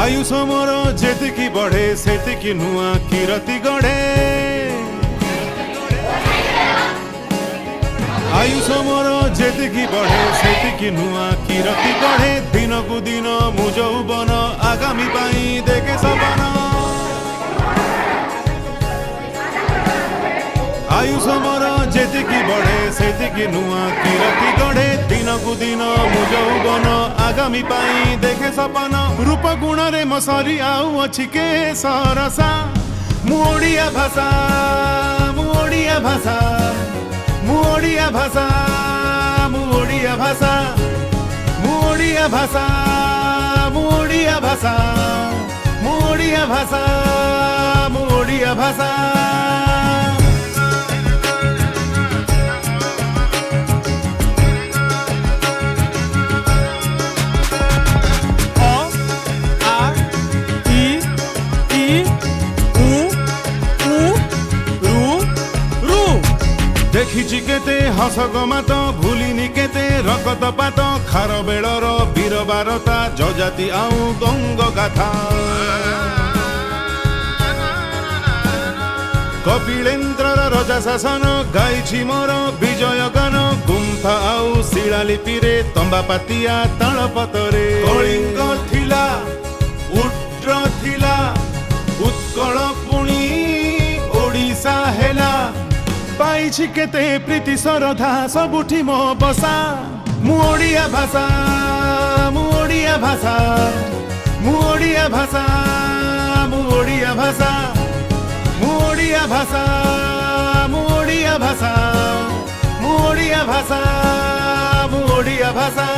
आयुष मोर जेतिकी बढ़े सेतिकी नुआ कीरति गढ़े आयुष मोर जेतिकी बढ़े सेतिकी नुआ कीरति गढ़े दिन को दिन मु यौवन आगामी पाई देखे सपन आयुष मोर जेतिकी बढ़े सेतिकी नुआ कीरति गढ़े दिन को दिन मु यौवन आगामी पाई देखे सपन रूप गुण रे मो सरी आउ अछि के सरसा मु ओडिया भाषा मु ओडिया भाषा मु ओडिया भाषा मु ओडिया भाषा मु ओडिया भाषा मु ओडिया भाषा मु ओडिया भाषा मु ओडिया भाषा देखिछि केते हस गमात भूलिनी केते रकत पात खार बेलर वीर बारता जजाति आउ गंग गाथा कपिलेन्द्रर रजा शासन गाइछि मोर विजय गान गुंफा आउ शिलालिपि रे तंबा पातिया तालपतरे कलिंग थिला उड्र थिला उत्कल पुणी ओडिशा हेला पाइछि केते प्रीति श्रद्धा सबुठी मो बसा मु ओडिया भाषा मु ओडिया भाषा मु ओडिया भाषा मु ओडिया भाषा मु ओडिया भाषा मु ओडिया भाषा मु ओडिया भाषा मु ओडिया भाषा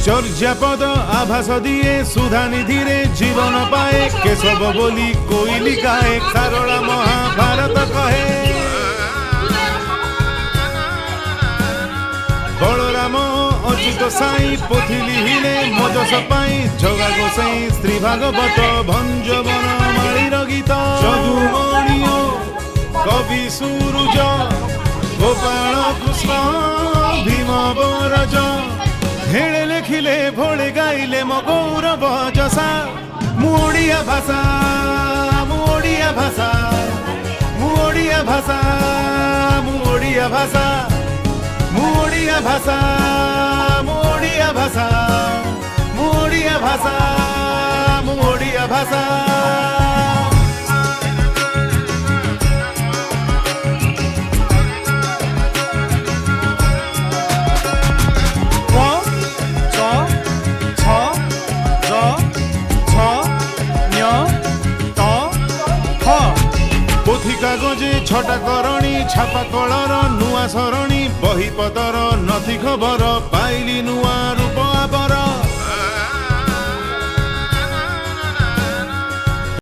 चर्यापद आभास दिए सुधा निधि रे जीवन पाए केशव बोली कोइली गाए सारला महाभारत कहे बलराम अच्युत साई पोथी लिहिले मजस पाई जगा गोसाई श्री भागवत भंजवन माळीर गीत यदुमणियो कवि सूरुज गोपाल कृष्ण भीम बरज हेले लेखिले भोले गाइले मो गौरव जसा मु ओडिया भाषा मु ओडिया भाषा मु ओडिया भाषा मु ओडिया भाषा मु ओडिया भाषा मु ओडिया भाषा मु ओडिया भाषा मु ओडिया भाषा कागजे छटा करणी छापा कलर नुआ सरणी बही पतर नथी खबर पाइली नुआ रूप आबर